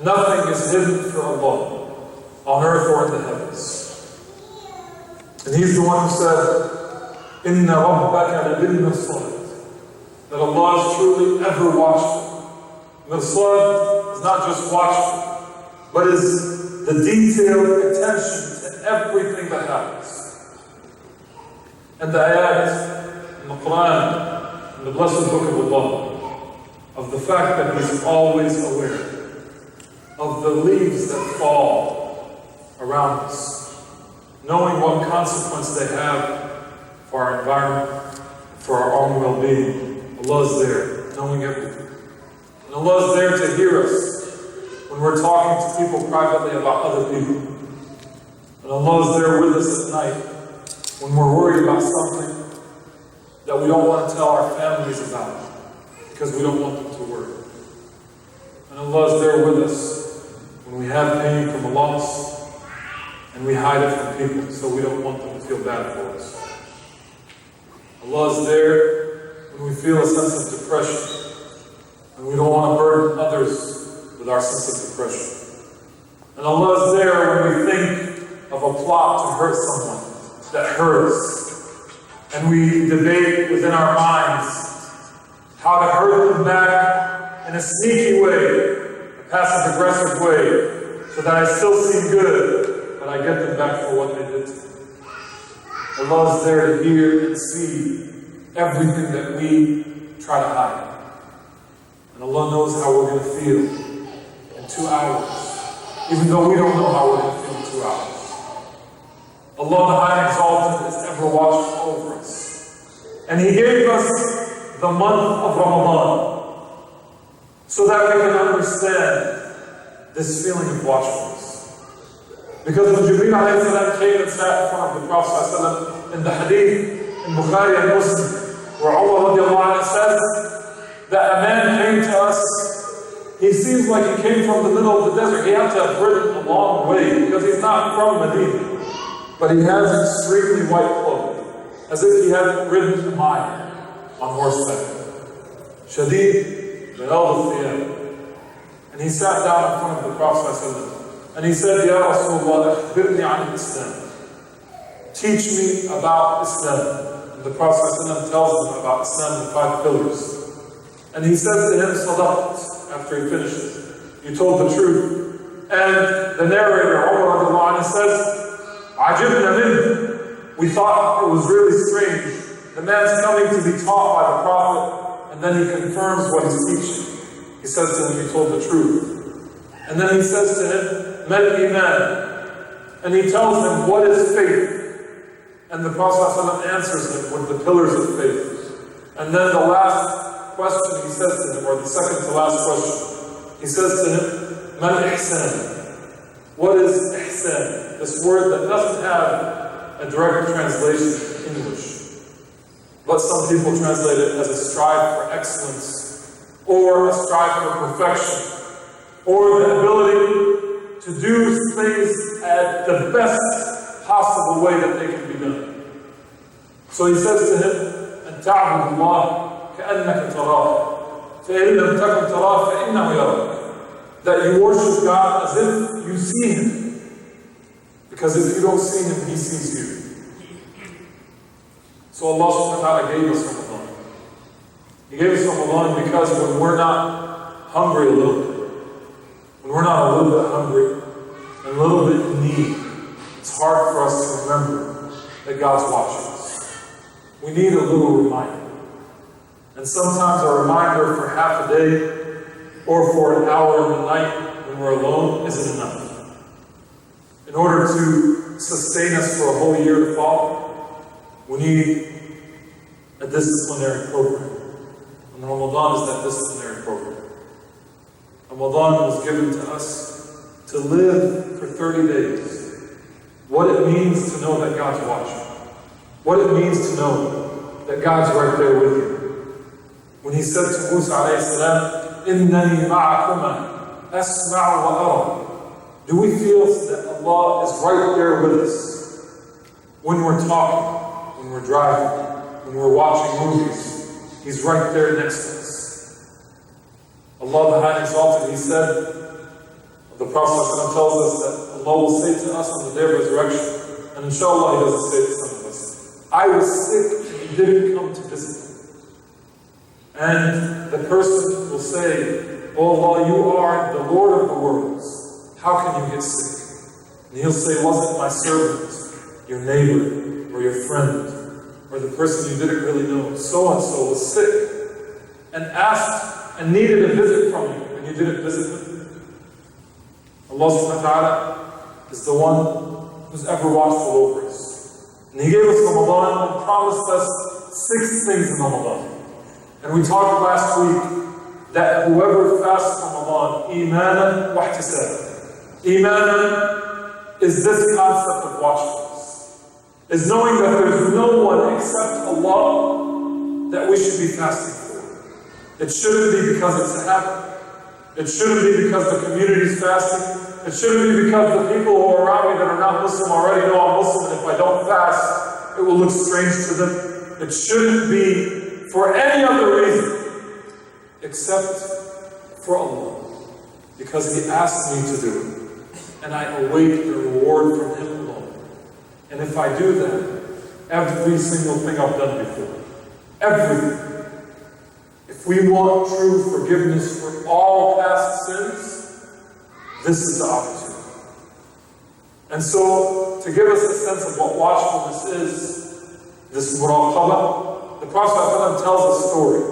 Nothing is hidden for Allah, on earth or in the heavens. And He's the one who said, إِنَّ رَبَّكَ لَبِالْمِرْصَادِ, that Allah is truly ever watchful. Mirsad is not just watchful, but is the detailed attention to everything that happens. And the ayat in the Quran, in the blessed book of Allah, of the fact that He's always aware of the leaves that fall around us, knowing what consequence they have for our environment, for our own well-being. Allah is there, knowing everything. And Allah is there to hear us when we're talking to people privately about other people. And Allah is there with us at night when we're worried about something that we don't want to tell our families about because we don't want them to worry. And Allah is there with us when we have pain from a loss and we hide it from people so we don't want them to feel bad for us. Allah is there when we feel a sense of depression and we don't want to burden others with our sense of depression. And Allah is there when we think of a plot to hurt someone that hurts and we debate within our minds how to hurt them back in a sneaky way, a passive-aggressive way, so that I still seem good, but I get them back for what they did to me. Allah is there to hear and see everything that we try to hide. And Allah knows how we're going to feel in 2 hours, even though we don't know how we're going to feel in 2 hours. Allah the High and Exalted is ever watching over us. And He gave us the month of Ramadan so that we can understand this feeling of watchfulness. Because when Jibreel alayhi salam came and sat in front of the Prophet in the hadith in Bukhari and Muslim, where Umar radiallahu anhu says that a man came to us, he seems like he came from the middle of the desert. He had to have ridden a long way because he's not from Medina. But he has extremely white clothing, as if he had ridden a mile on horseback. Shadid min al-thiyab. And he sat down in front of the Prophet and he said, Ya Rasulullah, akhbirni an Islam. Teach me about Islam. And the Prophet tells him about Islam, the 5 pillars. And he says to him, Sadaqt, after he finishes, you told the truth. And the narrator, Umar says, Ajibna min. We thought it was really strange. The man's coming to be taught by the Prophet, and then he confirms what he's teaching. He says to him, you told the truth. And then he says to him, Mal Iman. And he tells him, what is faith? And the Prophet answers him with the pillars of faith. And then the last question he says to him, or the second to last question, he says to him, Mal Ihsan. What is ihsan? This word that doesn't have a direct translation in English. But some people translate it as a strive for excellence, or a strive for perfection, or the ability to do things at the best possible way that they can be done. So he says to him, أن تعبد الله كأنك تراه فإن لم تكن تراه فإنه يراك. That you worship God as if you see Him. Because if you don't see Him, He sees you. So Allah subhanahu wa ta'ala gave us Ramadan. He gave us Ramadan because when we're not hungry a little bit, when we're not a little bit hungry, and a little bit in need, it's hard for us to remember that God's watching us. We need a little reminder. And sometimes a reminder for half a day, or for an hour in the night when we're alone, isn't enough. In order to sustain us for a whole year to follow, we need a disciplinary program. And Ramadan is that disciplinary program. Ramadan was given to us to live for 30 days. What it means to know that God's watching. What it means to know that God's right there with you. When He said to Musa alayhi salam, إِنَّنِي مَعَكُمَا أَسْمَعُ وَأَرَى. Do we feel that Allah is right there with us? When we're talking, when we're driving, when we're watching movies, He's right there next to us. Allah the High and Exalted, He said, The Prophet tells us that Allah will say to us on the day of resurrection, and inshallah He doesn't say to some of us, I was sick and you didn't come to visit me. And the person will say, Oh Allah, you are the Lord of the worlds. How can you get sick? And He'll say, wasn't my servant, your neighbor, or your friend, or the person you didn't really know, so-and-so was sick, and asked and needed a visit from you, and you didn't visit him? Allah subhanahu wa ta'ala is the one who's ever watchful over us. And He gave us Ramadan and promised us 6 things in Ramadan. And we talked last week that whoever fasts Ramadan, imanan wa ihtisaban. Imanan is this concept of watchfulness, is knowing that there is no one except Allah that we should be fasting for. It shouldn't be because it's a habit. It shouldn't be because the community is fasting. It shouldn't be because the people who are around me that are not Muslim already know I'm Muslim, and if I don't fast, it will look strange to them. It shouldn't be for any other reason except for Allah, because He asked me to do it, and I await the reward from Him alone. And if I do that, every single thing I've done before, everything. If we want true forgiveness for all past sins, this is the opportunity. And so, to give us a sense of what watchfulness is, this muraqabah, the Prophet tells a story.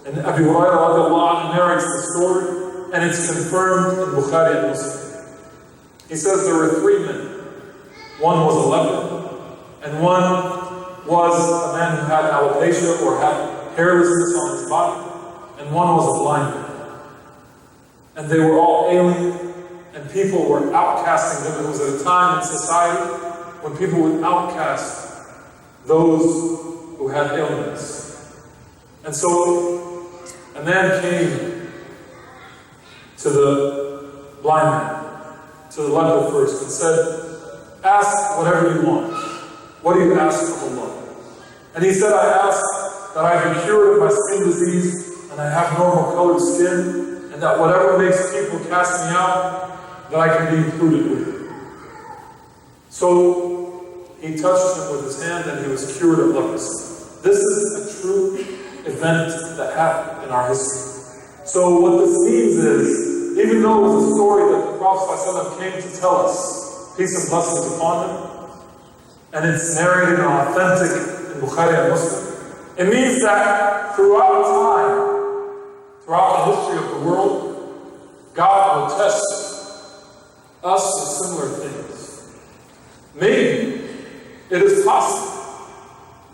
And Abu Hurairah narrates the story, and it's confirmed in Bukhari and Muslim. He says there were 3 men. One was a leper, and one was a man who had alopecia or had hairlessness on his body, and one was a blind man. And they were all alien, and people were outcasting them. It was at a time in society when people would outcast those who had ailments. And so a man came to the blind man, to the leper first, and said, ask whatever you want. What do you ask of Allah? And he said, I ask that I be cured of my skin disease, and I have normal colored skin, and that whatever makes people cast me out, that I can be included with it. So he touched him with his hand, and he was cured of leprosy. This is a true event that happened in our history. So what this means is, even though it was a story that the Prophet ﷺ came to tell us, peace and blessings upon him, and it's narrated and authentic in Bukhari and Muslim, it means that throughout time, throughout the history of the world, God will test us with similar things. Maybe it is possible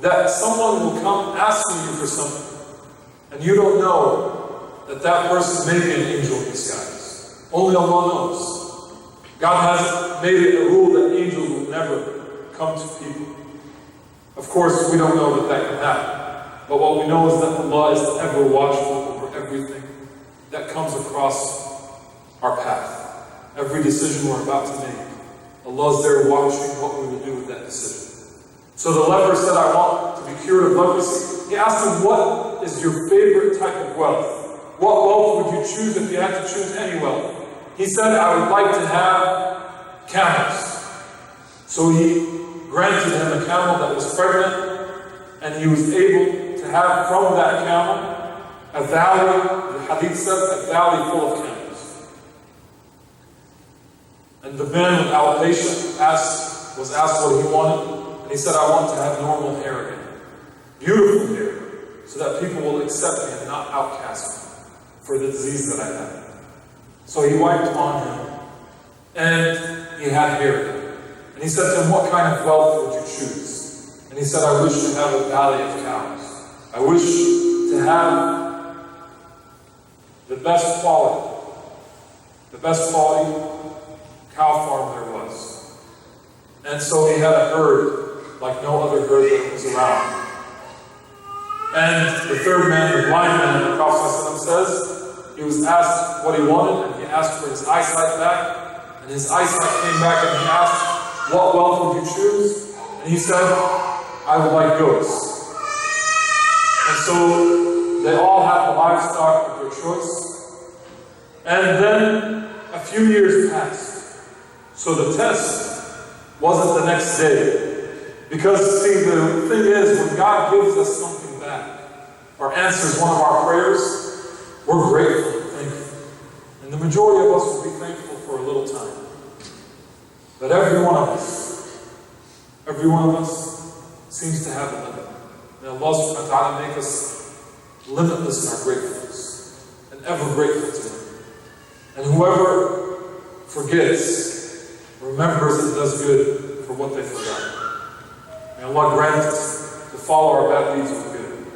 that someone will come asking you for something, and you don't know that that person may be an angel in disguise. Only Allah knows. God has made it a rule that angels will never come to people. Of course, we don't know that that can happen. But what we know is that Allah is ever watchful over everything that comes across our path. Every decision we're about to make, Allah is there watching what we will do with that decision. So the leper said, I want to be cured of leprosy. He asked him, what is your favorite type of wealth? What wealth would you choose if you had to choose any wealth? He said, I would like to have camels. So he granted him a camel that was pregnant, and he was able to have from that camel a valley, the hadith said, a valley full of camels. And the man with alopecia was asked what he wanted, and he said, I want to have normal hair again. Beautiful hair, so that people will accept me and not outcast me for the disease that I have. So he wiped on him, and he had hair again. And he said to him, what kind of wealth would you choose? And he said, I wish to have a valley of cows. I wish to have the best quality cow farm there was. And so he had a herd like no other herd that was around. And the third man, the blind man, the Prophet says, he was asked what he wanted, and he asked for his eyesight back, and his eyesight came back, and he asked, what wealth would you choose? And he said, I would like goats. And so they all had the livestock of their choice. And then a few years passed. So the test wasn't the next day. Because, see, the thing is, when God gives us something back, or answers one of our prayers, we're grateful and thankful. And the majority of us will be thankful for a little time. But every one of us seems to have a limit. May Allah subhanahu wa ta'ala make us limitless in our gratefulness, and ever grateful to Him. And whoever forgets, remembers and does good for what they forgot. May Allah grant us to follow our bad deeds with good.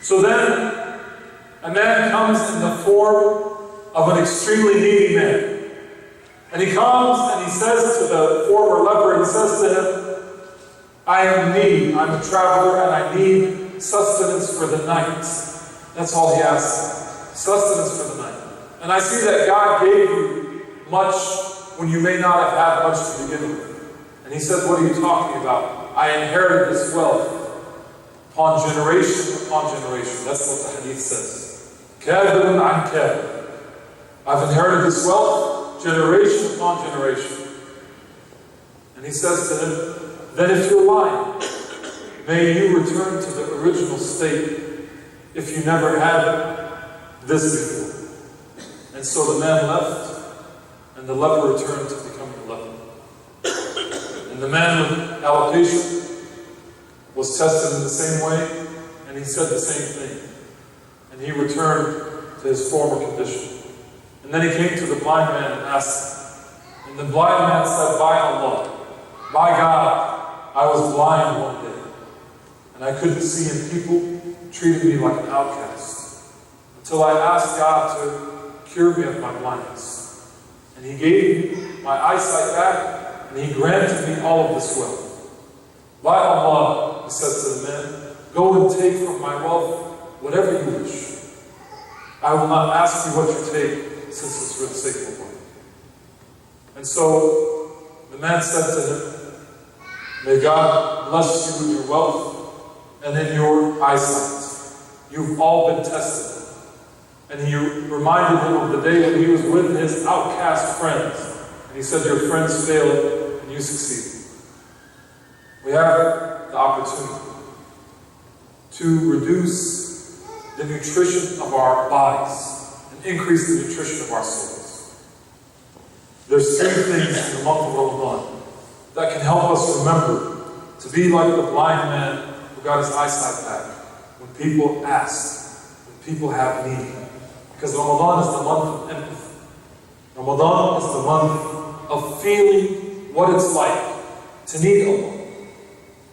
So then, a man comes in the form of an extremely needy man. And he comes and he says to the former leper, he says to him, I am in need, I'm a traveler, and I need sustenance for the night. That's all he asks, sustenance for the night. And I see that God gave you much when you may not have had much to begin with. And he said, what are you talking about? I inherited this wealth upon generation upon generation. That's what the hadith says. Kadhibun an kadhib. I've inherited this wealth generation upon generation. And he says to him, then if you're lying, may you return to the original state if you never had this before. And so the man left, and the leper returned to becoming a leper. And the man with alopecia was tested in the same way, and he said the same thing. And he returned to his former condition. And then he came to the blind man and asked him. And the blind man said, by Allah, by God, I was blind one day, and I couldn't see, and people treated me like an outcast, until I asked God to cure me of my blindness. And He gave me my eyesight back, and He granted me all of this wealth. By Allah, he said to the man, go and take from my wealth whatever you wish. I will not ask you what you take, since it's for the sake of Allah. And so the man said to him, may God bless you in your wealth and in your eyesight. You've all been tested. And he reminded him of the day when he was with his outcast friends. And he said, your friends failed and you succeeded. We have the opportunity to reduce the nutrition of our bodies and increase the nutrition of our souls. There's three things in the month of Ramadan that can help us remember to be like the blind man who got his eyesight back when people ask, when people have need. Because Ramadan is the month of empathy. Ramadan is the month of feeling what it's like to need Allah,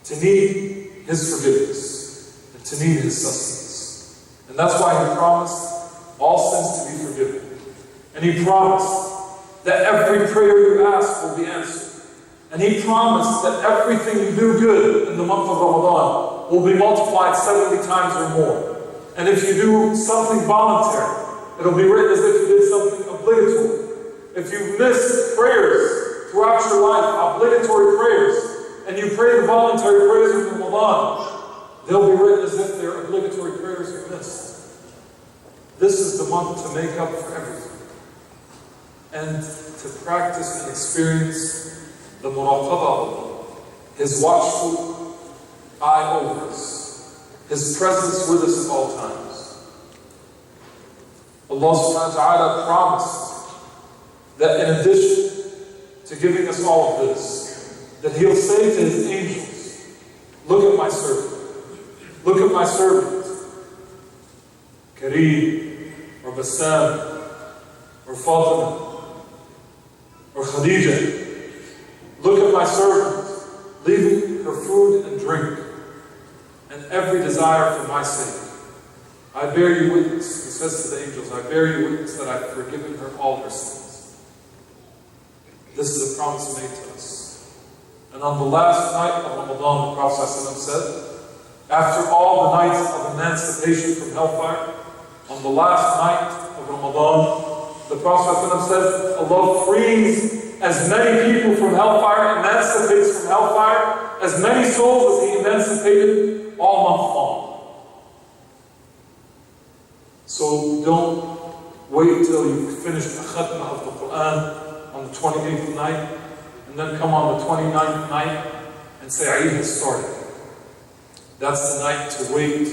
to need His forgiveness, and to need His sustenance. And that's why He promised all sins to be forgiven. And He promised that every prayer you ask will be answered. And He promised that everything you do good in the month of Ramadan will be multiplied 70 times or more. And if you do something voluntary, it'll be written as if you did something obligatory. If you miss prayers throughout your life, obligatory prayers, and you pray the voluntary prayers in Ramadan, they'll be written as if they're obligatory prayers you missed. This is the month to make up for everything. And to practice and experience the muraqabah of Allah, His watchful eye over us, His presence with us at all times. Allah subhanahu wa ta'ala promised that in addition to giving us all of this, that He'll say to His angels, look at my servant, look at my servant, Kareem, or Bassam, or Fatima, or Khadija. Look at my servant, leaving her food and drink, and every desire for my sake. I bear you witness, He says to the angels, I bear you witness that I've forgiven her all her sins. This is a promise made to us. And on the last night of Ramadan, the Prophet ﷺ said, after all the nights of emancipation from hellfire, on the last night of Ramadan, the Prophet ﷺ said, Allah frees as many people from hellfire, emancipates from hellfire, as many souls as He emancipated all month long. So don't Wait till you finish the khatmah of the Quran on the 28th night, and then come on the 29th night and say Eid has started. That's the night to wait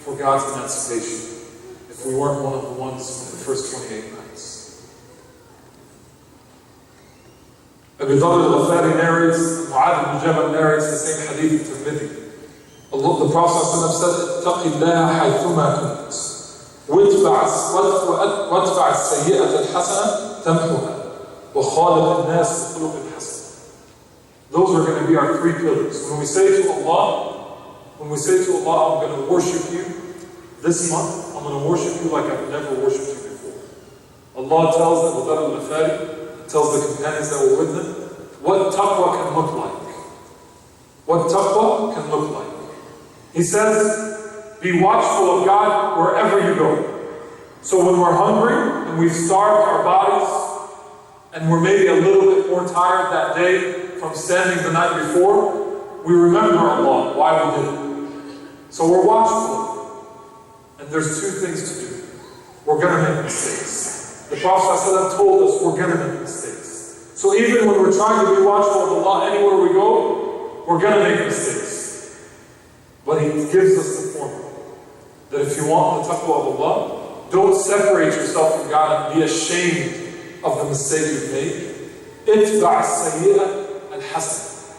for God's emancipation, if we weren't one of the ones in the first 28 nights. Abu Dharr al-Ghifari narrates, Mu'adh ibn Jabal narrates the same hadith of Tirmidhi. The Prophet said, اتق الله حيثما كنت واتبع السيئة الحسنة تمحها وخالق الناس بخلق حسن. Those are going to be our three pillars. When we say to Allah, I'm going to worship you this month, I'm going to worship you like I've never worshipped you before. Allah tells Abu Dharr al-Ghifari, tells the companions that were with him, what taqwa can look like. What taqwa can look like. He says, be watchful of God wherever you go. So when we're hungry and we've starved our bodies and we're maybe a little bit more tired that day from standing the night before, we remember Allah, why we did it. So we're watchful. And there's two things to do. We're going to make mistakes. The Prophet ﷺ told us we're going to make mistakes. So even when we're trying to be watchful of Allah anywhere we go, we're going to make mistakes. But He gives us the formula. That if you want the taqwa of Allah, don't separate yourself from God and be ashamed of the mistake you've made. Itba' as-sayyi'ah al-hasan.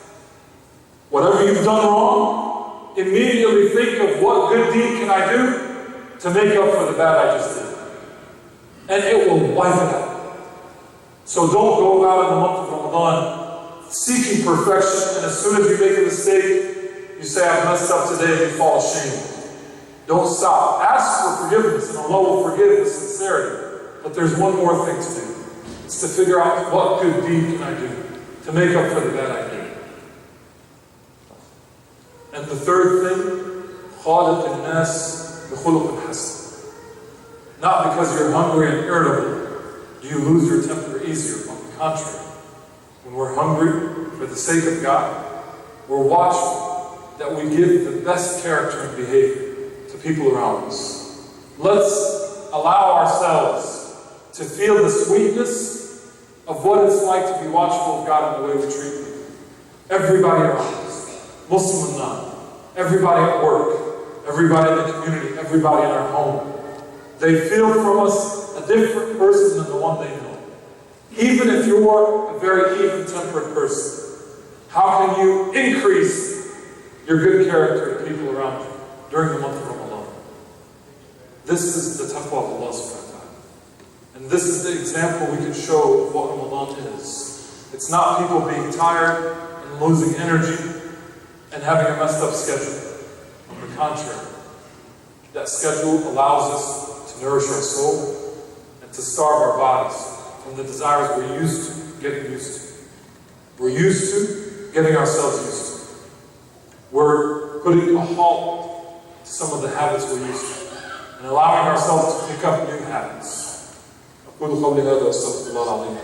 Whatever you've done wrong, immediately think of what good deed can I do to make up for the bad I just did. And it will wipe it out. So don't go about in the month of Ramadan seeking perfection, and as soon as you make a mistake, you say, I've messed up today, and you fall ashamed. Don't stop. Ask for forgiveness, and Allah will forgive with sincerity. But there's one more thing to do. It's to figure out what good deed can I do to make up for the bad I did. And the third thing, خالق الناس بخلق حسن. Not because you're hungry and irritable do you lose your temper easier. On the contrary, when we're hungry for the sake of God, we're watchful that we give the best character and behavior to people around us. Let's allow ourselves to feel the sweetness of what it's like to be watchful of God in the way we treat people. Everybody around us, Muslim and non, everybody at work, everybody in the community, everybody in our home. They feel from us a different person than the one they know. Even if you're a very even-tempered person, how can you increase your good character to people around you during the month of Ramadan? This is the taqwa of Allah subhanahu wa ta'ala. And this is the example we can show of what Ramadan is. It's not people being tired and losing energy and having a messed up schedule. On the contrary, that schedule allows us to nourish our soul and to starve our bodies from the desires we're used to getting used to. We're used to getting ourselves used to. We're putting a halt to some of the habits we're used to and allowing ourselves to pick up new habits. أقول قولي هذا وأستغفر الله العظيم.